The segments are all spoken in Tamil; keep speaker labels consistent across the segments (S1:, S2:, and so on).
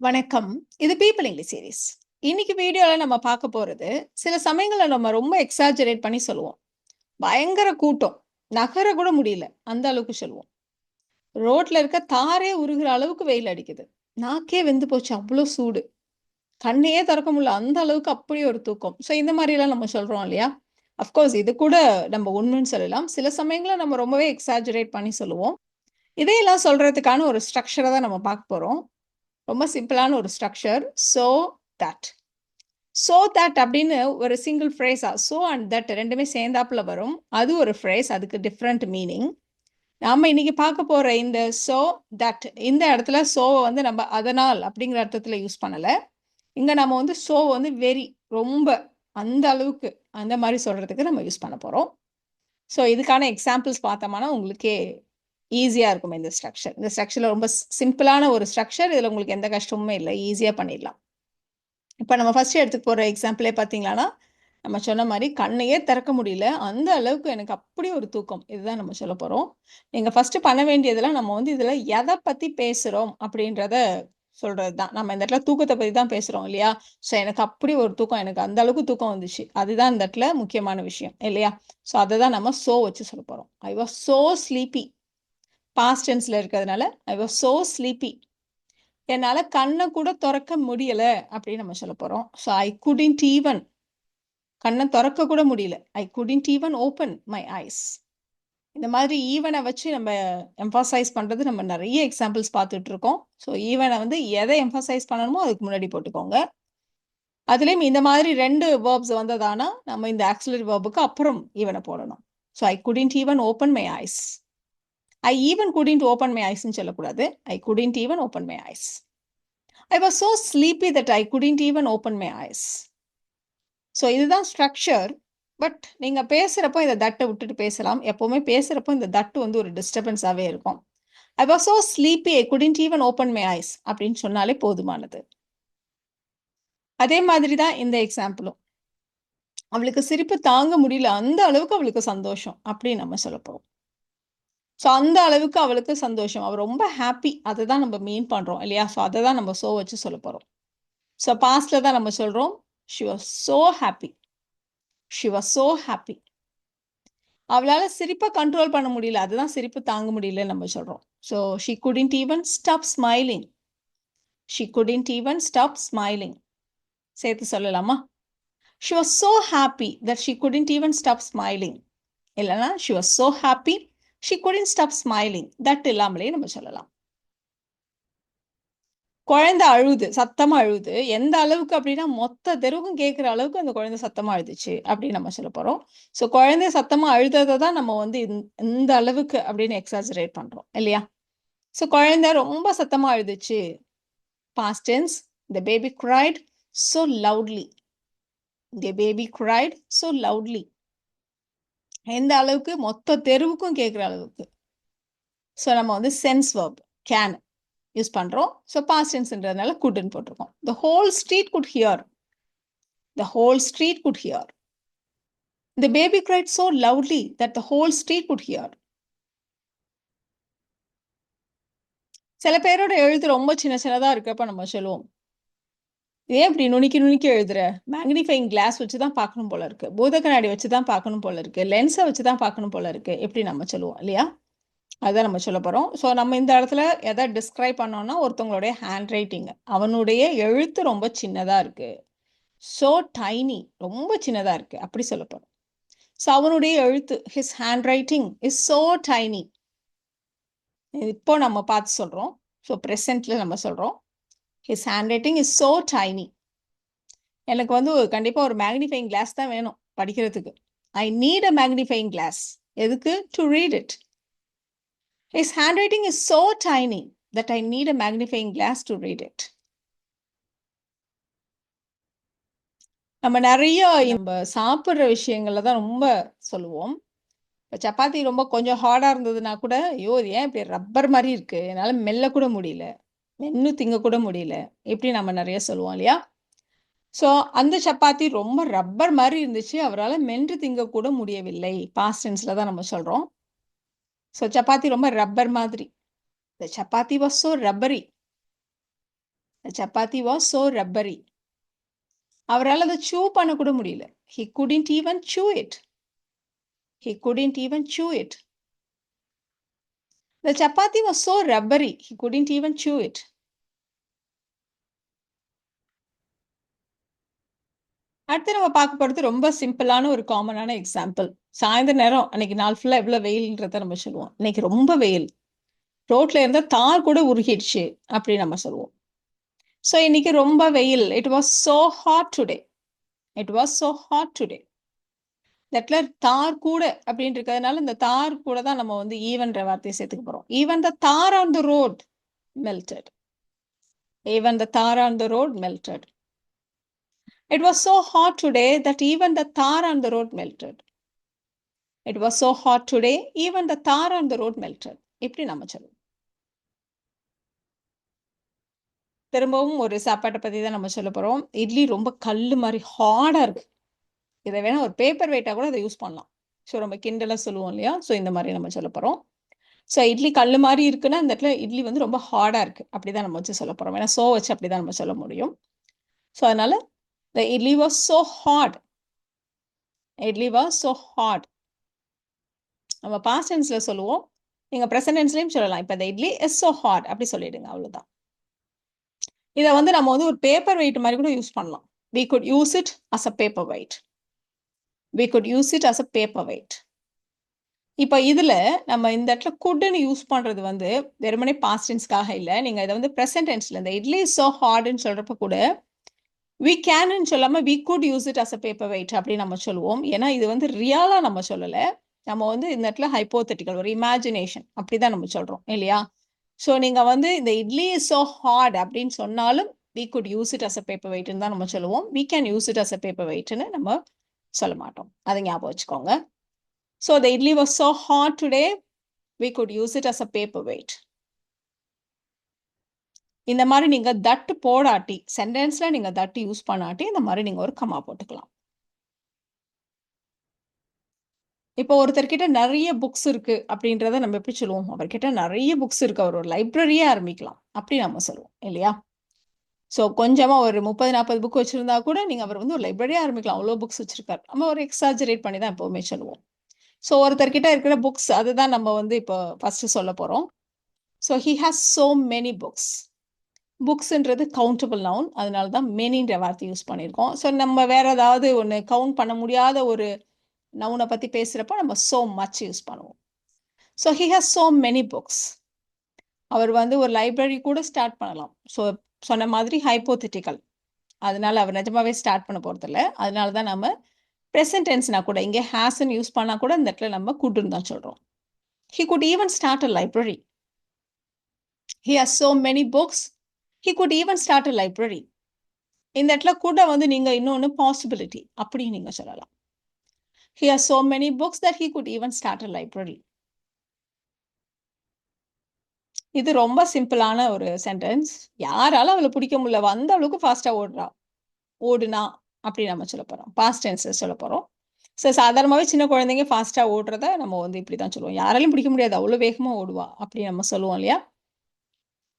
S1: வணக்கம். இது பீப்பிள் இங்கிலீஷ் சீரிஸ். இன்னைக்கு வீடியோல நம்ம பார்க்க போறது, சில சமயங்கள்ல நம்ம ரொம்ப எக்ஸாஜரேட் பண்ணி சொல்லுவோம். பயங்கர கூட்டம். நகர கூட முடியல. அந்த அளவுக்கு சொல்லுவோம். ரோட்ல இருக்க தாரே உருகுற அளவுக்கு வெயில் அடிக்குது. நாக்கே வெந்து போச்சு. அவ்ளோ சூடு. கண்ணையே திறக்க முடியல. அந்த அளவுக்கு அப்படி ஒரு தூக்கம். ஸோ இந்த மாரிலாம் நம்ம சொல்றோம் இல்லையா? அஃப்கோர்ஸ் இது கூட நம்ம உண்மைன்னு சொல்லலாம். சில சமயங்கள்ல நம்ம ரொம்பவே எக்ஸாஜரேட் பண்ணி சொல்லுவோம். இதையெல்லாம் சொல்றதுக்கான ஒரு ஸ்ட்ரக்சர தான் நம்ம பார்க்க போறோம். ரொம்ப சிம்பிளான ஒரு structure. So that. So that அப்படின்னு ஒரு சிங்கிள் ஃப்ரேஸா சோ அண்ட் தட் ரெண்டுமே சேர்ந்தாப்புல வரும். அது ஒரு ஃப்ரேஸ். அதுக்கு டிஃப்ரெண்ட் மீனிங். நாம இன்னைக்கு பார்க்க போற இந்த சோ தட் இந்த இடத்துல சோவை வந்து நம்ம அதனால் அப்படிங்கிற அர்த்தத்துல யூஸ் பண்ணல. இங்க நம்ம வந்து சோ வந்து வெரி ரொம்ப அந்த அளவுக்கு அந்த மாதிரி சொல்றதுக்கு நம்ம யூஸ் பண்ண போறோம். ஸோ இதுக்கான எக்ஸாம்பிள்ஸ் பார்த்தோம்னா உங்களுக்கே ஈஸியா இருக்கும் இந்த ஸ்ட்ரக்சர். இந்த ஸ்ட்ரக்சர்ல ரொம்ப சிம்பிளான ஒரு ஸ்ட்ரக்சர். இதுல உங்களுக்கு எந்த கஷ்டமுமே இல்லை. ஈஸியா பண்ணிடலாம். இப்ப நம்ம ஃபர்ஸ்ட் எடுத்துக்க போற எக்ஸாம்பிளே பார்த்தீங்களான்னா, நம்ம சொன்ன மாரி கண்ணையே திறக்க முடியல. அந்த அளவுக்கு எனக்கு அப்படி ஒரு தூக்கம். இதுதான் நம்ம சொல்லப் போறோம். நீங்க ஃபர்ஸ்ட் பண்ண வேண்டியதெல்லாம் நம்ம வந்து இதுல எத பத்தி பேசுறோம் அப்படின்றத சொல்றது தான். நம்ம இந்த இடத்துல தூக்கத்த பத்தி தான் பேசுறோம் இல்லையா? ஸோ எனக்கு அப்படி ஒரு தூக்கம். எனக்கு அந்த அளவுக்கு தூக்கம் வந்துச்சு. அதுதான் இந்த இடத்துல முக்கியமான விஷயம் இல்லையா? ஸோ அததான் நம்ம சோ வச்சு சொல்லப் போறோம். I was so sleepy. Past டென்ஸ்ல இருக்கிறதுனால ஐ வாஸ் சோ ஸ்லீப்பி. என்னால கண்ண கூட தொறக்க முடியல அப்படின்னு நம்ம சொல்லப் போறோம். ஸோ ஐ குடன்ட் ஈவன் கண்ண தொறக்க கூட முடியல. ஐ couldn't even open my ice. இந்த மாதிரி ஈவன வச்சு நம்ம எம்ஃபசைஸ் பண்றது நம்ம நெறைய எக்ஸாம்பிள்ஸ் பார்த்துட்டு இருக்கோம். ஸோ ஈவன வந்து எத எம்ஃபசைஸ் பண்ணணுமோ அதுக்கு முன்னாடி போட்டுக்கோங்க. அதுலயும் இந்த மாதிரி 2 வெர்ப்ஸ் வந்ததானா, நம்ம இந்த ஆக்ஸிலரி வெர்ப்க்கு அப்புறம் ஈவன போடணும். So I couldn't even open my eyes. I even couldn't open my ஐஸ்ன்னு சொல்லக்கூடாது. I couldn't even open my eyes. I was so sleepy that I couldn't even open my eyes. So இதுதான் ஸ்ட்ரக்சர். பட் நீங்க பேசுறப்போ இந்த தட்டை விட்டுட்டு பேசலாம். எப்பவுமே பேசுறப்போ இந்த தட்டு வந்து ஒரு டிஸ்டர்பன்ஸாவே இருக்கும். ஐ was so sleepy I couldn't even open my ice அப்படின்னு சொன்னாலே போதுமானது. அதே மாதிரி தான் இந்த எக்ஸாம்பிளும். அவளுக்கு சிரிப்பு தாங்க முடியல. அந்த அளவுக்கு அவளுக்கு சந்தோஷம் அப்படின்னு நம்ம சொல்லப் போறோம். ஸோ அந்த அளவுக்கு அவளுக்கு சந்தோஷம். அவ ரொம்ப ஹாப்பி. அதை தான் நம்ம மீன் பண்றோம் இல்லையா? ஸோ அதை தான் நம்ம சோ வச்சு சொல்லப் போறோம். ஸோ பாஸ்ட்ல தான் நம்ம சொல்றோம். She was so happy. She was so happy. அவளால சிரிப்பை கண்ட்ரோல் பண்ண முடியல. அதுதான் சிரிப்பு தாங்க முடியலன்னு நம்ம சொல்றோம். So she couldn't even stop smiling. She couldn't even stop smiling. சேர்த்து சொல்லலாமா? She was so happy that she couldn't even stop smiling. இல்லைன்னா she was so happy she couldn't stop smiling. That இல்லாமலே நம்ம சொல்லலாம். குழந்தை அழுது, சத்தமா அழுது. எந்த அளவுக்கு அப்படின்னா, மொத்த தெருவுக்கும் கேட்கிற அளவுக்கு அந்த குழந்தை சத்தமா அழுதுச்சு அப்படின்னு நம்ம சொல்லப் போறோம். ஸோ குழந்தை சத்தமா அழுதத தான் நம்ம வந்து இந்த அளவுக்கு அப்படின்னு எக்ஸாஜரேட் பண்றோம் இல்லையா? ஸோ குழந்தை ரொம்ப சத்தமா அழுதுச்சு. Past tense. The baby cried so loudly. The baby cried so loudly. எந்த அளவுக்கு? மொத்த தெருவுக்கும் கேட்கிற அளவுக்கு. ஸோ நம்ம வந்து சென்ஸ் வெர்ப் கேன் யூஸ் பண்றோம். ஸோ பாஸ்ட் டென்ஸ்ன்றதுனால குட்ன்னு போட்டிருக்கோம். The whole street could hear. The whole street could hear. The baby cried so loudly that the whole street could hear. சில பேரோட எழுத்து ரொம்ப சின்ன சின்னதா இருக்கப்ப நம்ம சொல்லுவோம். ஏன் இப்படி நுணுக்கி நுணுக்கி எழுதுற? மேக்னிஃபைங் கிளாஸ் வச்சு தான் பார்க்கணும் போல இருக்கு. பூத கண்ணாடி வச்சு தான் பார்க்கணும் போல இருக்கு. லென்ஸை வச்சு தான் பார்க்கணும் போல இருக்கு. எப்படி நம்ம சொல்லுவோம் இல்லையா? அதுதான் நம்ம சொல்லப் போறோம். ஸோ நம்ம இந்த இடத்துல எதை டிஸ்கிரைப் பண்ணோம்னா ஒருத்தவங்களுடைய ஹேண்ட் ரைட்டிங். அவனுடைய எழுத்து ரொம்ப சின்னதா இருக்கு. சோ டைனி ரொம்ப சின்னதா இருக்கு. அப்படி சொல்லப் போறோம். ஸோ அவனுடைய எழுத்து his handwriting is so tiny. இப்போ நம்ம பார்த்து சொல்றோம். ஸோ ப்ரெசென்ட்ல நம்ம சொல்றோம். His handwriting is so tiny. எனக்கு வந்து கண்டிப்பா ஒரு மேக்னிஃபைங் கிளாஸ் தான் வேணும் படிக்கிறதுக்கு. I need a magnifying glass. எதுக்கு? To read it. His handwriting is so tiny that I need a magnifying glass to read it. நம்ம நிறைய நம்ம சாப்பிட்ற விஷயங்கள்ல தான் ரொம்ப சொல்லுவோம். இப்போ சப்பாத்தி ரொம்ப கொஞ்சம் ஹார்டா இருந்ததுன்னா கூட, ஐயோ இது ஏன் இப்படி ரப்பர் மாதிரி இருக்கு, என்னால் மெல்ல கூட முடியல, மென்னு திங்க கூட முடியல, இப்படி நம்ம நிறைய சொல்லுவோம் இல்லையா? ஸோ அந்த சப்பாத்தி ரொம்ப ரப்பர் மாதிரி இருந்துச்சு, அவரால் மென்று திங்க கூட முடியவில்லை. பாஸ்ட் டென்ஸ்ல தான் நம்ம சொல்றோம். ஸோ சப்பாத்தி ரொம்ப ரப்பர் மாதிரி. The chapati was so rubbery. The chapati was so rubbery. அவரால் அதை chew பண்ண கூட முடியல. He couldn't even chew it. He couldn't even chew it. The chapati was so rubbery. He couldn't even chew it. அடுத்து நம்ம பார்க்க போறது ரொம்ப சிம்பிளான ஒரு காமனான எக்ஸாம்பிள். சாயந்தர நேரம் அன்னைக்கு நாள் ஃபுல்லா எவ்வளவு வெயில்ன்றத நம்ம சொல்லுவோம். இன்னைக்கு ரொம்ப வெயில். ரோட்ல இருந்த தார் கூட உருகிடுச்சு அப்படி நம்ம சொல்லுவோம். ஸோ இன்னைக்கு ரொம்ப வெயில். It was so hot today. It was so hot today. தட்ல தார் கூட அப்படின்னு இருக்கிறதுனால இந்த தார் கூட தான் நம்ம வந்து ஈவன்ற வார்த்தையை சேர்த்துக்க போறோம். Even the tar on the road melted. Even the tar on the road melted. It was so hot today that even the tar on the road melted. It was so hot today, even the tar on the road melted. இப்படி நம்ம சொல்லுவோம். திரும்பவும் ஒரு சாப்பாட்டை பத்தி தான் நம்ம சொல்ல போறோம். இட்லி ரொம்ப கல்லு மாதிரி ஹார்டா இருக்கு. இதை வேணா ஒரு பேப்பர் வெயிட்டா கூட அதை யூஸ் பண்ணலாம். ஸோ ரொம்ப கிண்டலா சொல்லுவோம் இல்லையா? ஸோ இந்த மாதிரி நம்ம சொல்ல போறோம். ஸோ இட்லி கல்லு மாதிரி இருக்குன்னா இந்த இடத்துல இட்லி வந்து ரொம்ப ஹார்டா இருக்கு. அப்படிதான் நம்ம வச்சு சொல்ல போறோம். ஏன்னா சோ வச்சு அப்படிதான் நம்ம சொல்ல முடியும். ஸோ அதனால the idli was so hot. Idli was so hot. நம்ம பாஸ்ட் டென்ஸ்ல சொல்லுவோம். நீங்க பிரசன்ட் டென்ஸ்லயும் சொல்லலாம். இப்ப the idli is so hot அப்படி சொல்லிடுங்க அவ்வளவுதான். இத வந்து நம்ம வந்து ஒரு பேப்பர் வெயிட் மாதிரி கூட யூஸ் பண்ணலாம். We could use it as a paper weight. We could use it as a paper weight. இப்ப இதுல நம்ம இந்த இடத்துல couldன்னு யூஸ் பண்றது வந்து வெறுமனே பாஸ்ட் டென்ஸ்க்காக இல்ல. நீங்க இதை வந்து பிரசன்ட் டென்ஸ்ல இந்த idli is so hotன்னு சொல்றப்ப கூட we canன்னு சொல்லாம we could use it as a paper weight அப்படி நம்ம சொல்லுவோம். ஏன்னா இது வந்து ரியலா நம்ம சொல்லல. நம்ம வந்து இந்த இடத்துல ஹைப்போதெட்டிக்கல் ஒரு இமேஜினேஷன் அப்படிதான் நம்ம சொல்றோம் இல்லையா? ஸோ நீங்க வந்து இந்த இட்லி இஸ் so hard அப்படின்னு சொன்னாலும் we could use it as a paper weightன்னு தான் நம்ம சொல்லுவோம். we can use it as a paper weightன்னு நம்ம சொல்ல மாட்டோம். அதை ஞாபகம் வச்சுக்கோங்க. So the idli was so hot today, we could use it as a paper weight. இந்த மாதிரி நீங்க தட் போடாட்டி சென்டென்ஸ்ல நீங்க தட் யூஸ் பண்ணாட்டி இந்த மாதிரி நீங்க ஒரு கமா போட்டுக்கலாம். இப்போ ஒருத்தர்கிட்ட நிறைய புக்ஸ் இருக்கு அப்படின்றத நம்ம எப்படி சொல்லுவோம்? அவர்கிட்ட நிறைய புக்ஸ் இருக்கு, அவர் ஒரு லைப்ரரியே ஆரம்பிக்கலாம் அப்படி நம்ம சொல்லுவோம் இல்லையா? ஸோ கொஞ்சமா ஒரு 30-40 புக் வச்சிருந்தா கூட நீங்க அவர் வந்து ஒரு லைப்ரரியே ஆரம்பிக்கலாம். அவ்வளோ புக்ஸ் வச்சிருக்காரு. நம்ம ஒரு எக்ஸாஜரேட் பண்ணி தான் எப்பவுமே சொல்லுவோம். ஸோ ஒருத்தர்கிட்ட இருக்கிற புக்ஸ் அதுதான் நம்ம வந்து இப்போ ஃபர்ஸ்ட் சொல்ல போறோம். So he has so many books. புக்ஸ்ன்றது கவுண்டபிள் நவுன், அதனால தான் மெனின்ற வார்த்தை யூஸ் பண்ணியிருக்கோம். ஸோ நம்ம வேற ஏதாவது ஒன்று கவுண்ட் பண்ண முடியாத ஒரு நவுனை பற்றி பேசுகிறப்போ நம்ம so much யூஸ் பண்ணுவோம். So he has so many books. அவர் வந்து ஒரு லைப்ரரி கூட ஸ்டார்ட் பண்ணலாம். ஸோ சொன்ன மாதிரி ஹைப்போதெட்டிக்கல், அதனால அவர் நிஜமாவே ஸ்டார்ட் பண்ண போகிறதில்ல. அதனால தான் நம்ம ப்ரெசன்ட் டென்ஸ்னா கூட இங்கே ஹேஸ்ன்னு யூஸ் பண்ணால் கூட இந்த இடத்துல நம்ம குட்னு தான் சொல்கிறோம். He could even start a library. He has so many books. He could even start a library. இந்த இடத்துல கூட வந்து நீங்க இன்னொன்னு பாசிபிலிட்டி அப்படி நீங்க சொல்லலாம். He has so many books that he could even start a library. இது ரொம்ப சிம்பிளான ஒரு சென்டென்ஸ். யாரால அவளை பிடிக்க முடியல, வந்த அளவுக்கு ஃபாஸ்டா ஓடுறா, ஓடுனா அப்படி நம்ம சொல்ல போறோம். பாஸ்ட் டென்ஸ் சொல்ல போறோம். ஸோ சாதாரணமாவே சின்ன குழந்தைங்க ஃபாஸ்டா ஓடுறத நம்ம வந்து இப்படிதான் சொல்லுவோம். யாராலையும் பிடிக்க முடியாது, அவ்வளவு வேகமா ஓடுவா அப்படி நம்ம சொல்லுவோம் இல்லையா?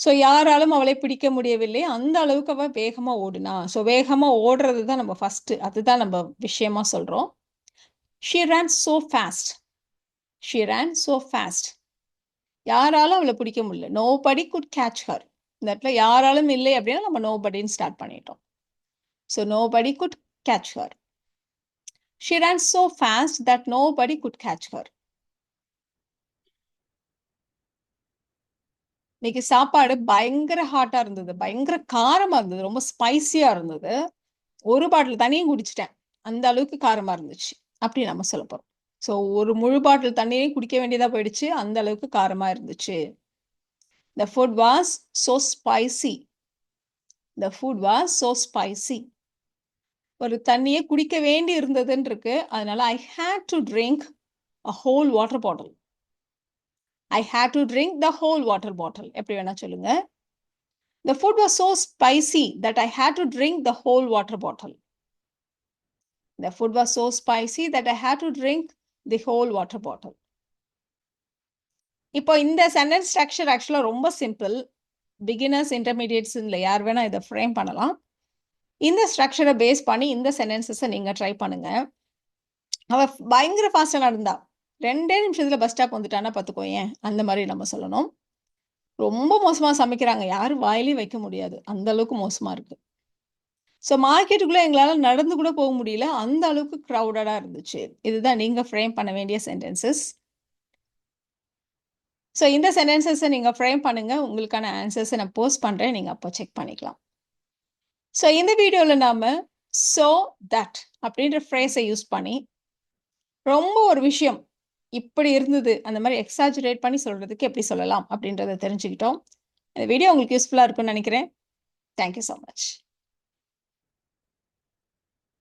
S1: ஸோ யாராலும் அவளை பிடிக்க முடியவில்லை, அந்த அளவுக்கு அவ வேகமா ஓடுனா. ஸோ வேகமா ஓடுறது தான் நம்ம ஃபர்ஸ்ட், அதுதான் நம்ம விஷயமா சொல்றோம். She ran so fast. She ran so fast. யாராலும் அவளை பிடிக்க முடியல. Nobody could catch her. இந்த இடத்துல யாராலும் இல்லை அப்படின்னா நம்ம nobodyன்னு ஸ்டார்ட் பண்ணிட்டோம். So nobody could catch her. She ran so fast that nobody could catch her. இன்னைக்கு சாப்பாடு பயங்கர ஹாட்டா இருந்தது, பயங்கர காரமா இருந்தது, ரொம்ப ஸ்பைசியா இருந்தது. ஒரு பாட்டில் தண்ணியும் குடிச்சிட்டேன், அந்த அளவுக்கு காரமா இருந்துச்சு அப்படி நம்ம சொல்ல போறோம். ஸோ ஒரு முழு பாட்டில் தண்ணியே குடிக்க வேண்டியதா போயிடுச்சு, அந்த அளவுக்கு காரமா இருந்துச்சு. The food was so spicy. The food was so spicy. ஒரு தண்ணியே குடிக்க வேண்டி இருந்ததுன்னு இருக்கு, அதனால I had to drink a whole water bottle. I had to drink the whole water bottle. எப்படி வேணா சொல்லுங்க. The food was so spicy that I had to drink the whole water bottle. The food was so spicy that I had to drink the whole water bottle. இப்போ இந்த சென்டென்ஸ் ஸ்ட்ரக்சர் ஆக்சுவலா ரொம்ப சிம்பிள். பிகினர்ஸ், இன்டர்மீடியேட்ஸ்ல யார் வேணா இத ஃப்ரேம் பண்ணலாம். இந்த ஸ்ட்ரக்சர பேஸ் பண்ணி இந்த சென்டென்சஸ நீங்க ட்ரை பண்ணுங்க. அவ பயங்கர ஃபாஸ்ட்டா நடந்தா. 2 நிமிஷத்துல பஸ் ஸ்டாப் வந்துட்டான்னா பாத்துக்கோயேன். அந்த மாரி நம்ம சொல்லணும். ரொம்ப மோசமா சமைக்கிறாங்க. யாரும் வாயிலயும் வைக்க முடியாது. அந்த அளவுக்கு மோசமா இருக்கு. ஸோ மார்க்கெட்டுக்குள்ள எங்களால நடந்து கூட போக முடியல. அந்த அளவுக்கு கிரவுடடா இருந்துச்சு. இதுதான் நீங்க ஃப்ரேம் பண்ண வேண்டிய சென்டென்சஸ். ஸோ இந்த சென்டென்சஸ நீங்க ஃப்ரேம் பண்ணுங்க. உங்களுக்கான ஆன்சர்ஸ நான் போஸ்ட் பண்றேன். நீங்க அப்போ செக் பண்ணிக்கலாம். ஸோ இந்த வீடியோல நாம "ஸோ தட்" அப்படின்ற ஃப்ரேஸ யூஸ் பண்ணி, ரொம்ப ஒரு விஷயம் இப்படி இருந்தது, அந்த மாரி எக்ஸாஜரேட் பண்ணி சொல்றதுக்கு எப்படி சொல்லலாம் அப்படின்றத தெரிஞ்சுக்கிட்டோம். இந்த வீடியோ உங்களுக்கு யூஸ்ஃபுல்லா இருக்கும்னு நெனைக்கிறேன். Thank you so much.